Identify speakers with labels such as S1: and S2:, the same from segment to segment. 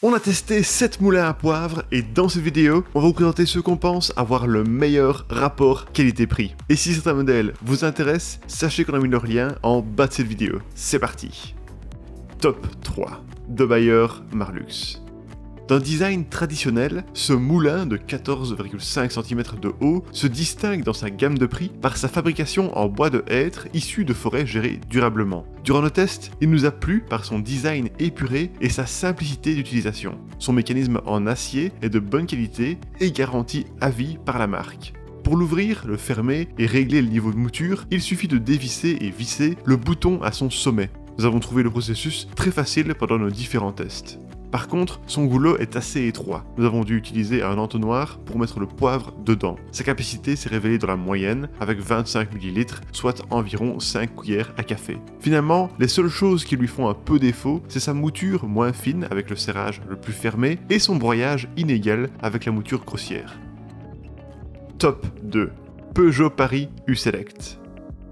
S1: On a testé 7 moulins à poivre et dans cette vidéo, on va vous présenter ceux qu'on pense avoir le meilleur rapport qualité-prix. Et si certains modèles vous intéressent, sachez qu'on a mis leur lien en bas de cette vidéo. C'est parti. Top 3 de Bayer Marlux. D'un design traditionnel, ce moulin de 14,5 cm de haut se distingue dans sa gamme de prix par sa fabrication en bois de hêtre issu de forêts gérées durablement. Durant nos tests, il nous a plu par son design épuré et sa simplicité d'utilisation. Son mécanisme en acier est de bonne qualité et garanti à vie par la marque. Pour l'ouvrir, le fermer et régler le niveau de mouture, il suffit de dévisser et visser le bouton à son sommet. Nous avons trouvé le processus très facile pendant nos différents tests. Par contre, son goulot est assez étroit. Nous avons dû utiliser un entonnoir pour mettre le poivre dedans. Sa capacité s'est révélée dans la moyenne, avec 25 ml, soit environ 5 cuillères à café. Finalement, les seules choses qui lui font un peu défaut, c'est sa mouture moins fine avec le serrage le plus fermé et son broyage inégal avec la mouture grossière. Top 2. Peugeot Paris U-Select.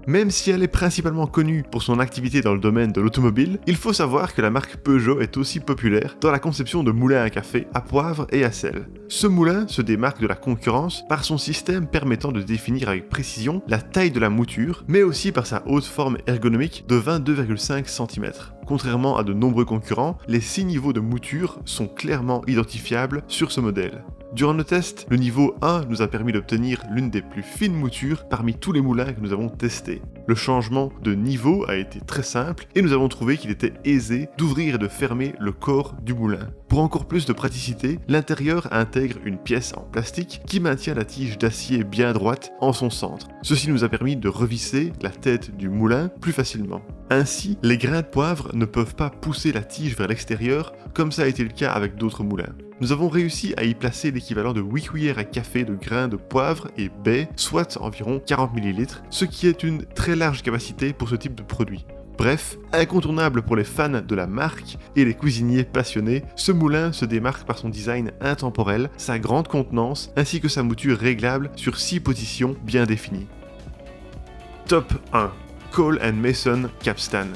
S1: Même si elle est principalement connue pour son activité dans le domaine de l'automobile, il faut savoir que la marque Peugeot est aussi populaire dans la conception de moulins à café, à poivre et à sel. Ce moulin se démarque de la concurrence par son système permettant de définir avec précision la taille de la mouture, mais aussi par sa haute forme ergonomique de 22,5 cm. Contrairement à de nombreux concurrents, les 6 niveaux de mouture sont clairement identifiables sur ce modèle. Durant nos tests, le niveau 1 nous a permis d'obtenir l'une des plus fines moutures parmi tous les moulins que nous avons testés. Le changement de niveau a été très simple et nous avons trouvé qu'il était aisé d'ouvrir et de fermer le corps du moulin. Pour encore plus de praticité, l'intérieur intègre une pièce en plastique qui maintient la tige d'acier bien droite en son centre. Ceci nous a permis de revisser la tête du moulin plus facilement. Ainsi, les grains de poivre ne peuvent pas pousser la tige vers l'extérieur comme ça a été le cas avec d'autres moulins. Nous avons réussi à y placer l'équivalent de 8 cuillères à café de grains de poivre et baies, soit environ 40 ml, ce qui est une très large capacité pour ce type de produit. Bref, incontournable pour les fans de la marque et les cuisiniers passionnés, ce moulin se démarque par son design intemporel, sa grande contenance ainsi que sa mouture réglable sur 6 positions bien définies. Top 1. Cole & Mason Capstan.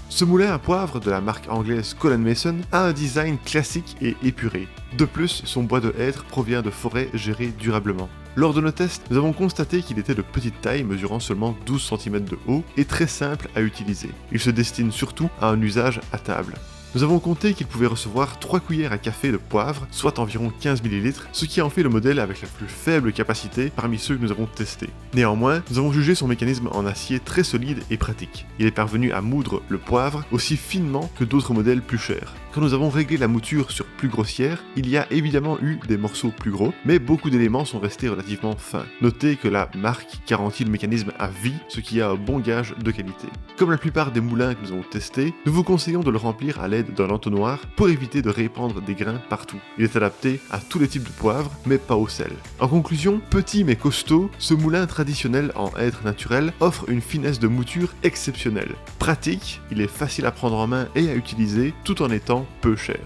S1: Ce moulin à poivre de la marque anglaise Cole & Mason a un design classique et épuré. De plus, son bois de hêtre provient de forêts gérées durablement. Lors de nos tests, nous avons constaté qu'il était de petite taille, mesurant seulement 12 cm de haut et très simple à utiliser. Il se destine surtout à un usage à table. Nous avons compté qu'il pouvait recevoir 3 cuillères à café de poivre, soit environ 15 ml, ce qui en fait le modèle avec la plus faible capacité parmi ceux que nous avons testés. Néanmoins, nous avons jugé son mécanisme en acier très solide et pratique. Il est parvenu à moudre le poivre aussi finement que d'autres modèles plus chers. Quand nous avons réglé la mouture sur plus grossière, il y a évidemment eu des morceaux plus gros, mais beaucoup d'éléments sont restés relativement fins. Notez que la marque garantit le mécanisme à vie, ce qui a un bon gage de qualité. Comme la plupart des moulins que nous avons testés, nous vous conseillons de le remplir à l'aide d'un entonnoir pour éviter de répandre des grains partout. Il est adapté à tous les types de poivre, mais pas au sel. En conclusion, petit mais costaud, ce moulin traditionnel en hêtre naturel offre une finesse de mouture exceptionnelle. Pratique, il est facile à prendre en main et à utiliser tout en étant peu cher.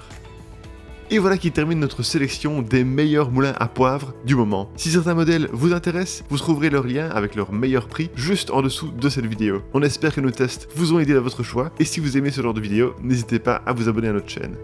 S1: Et voilà qui termine notre sélection des meilleurs moulins à poivre du moment. Si certains modèles vous intéressent, vous trouverez leur lien avec leur meilleur prix juste en dessous de cette vidéo. On espère que nos tests vous ont aidé à votre choix, et si vous aimez ce genre de vidéo, n'hésitez pas à vous abonner à notre chaîne.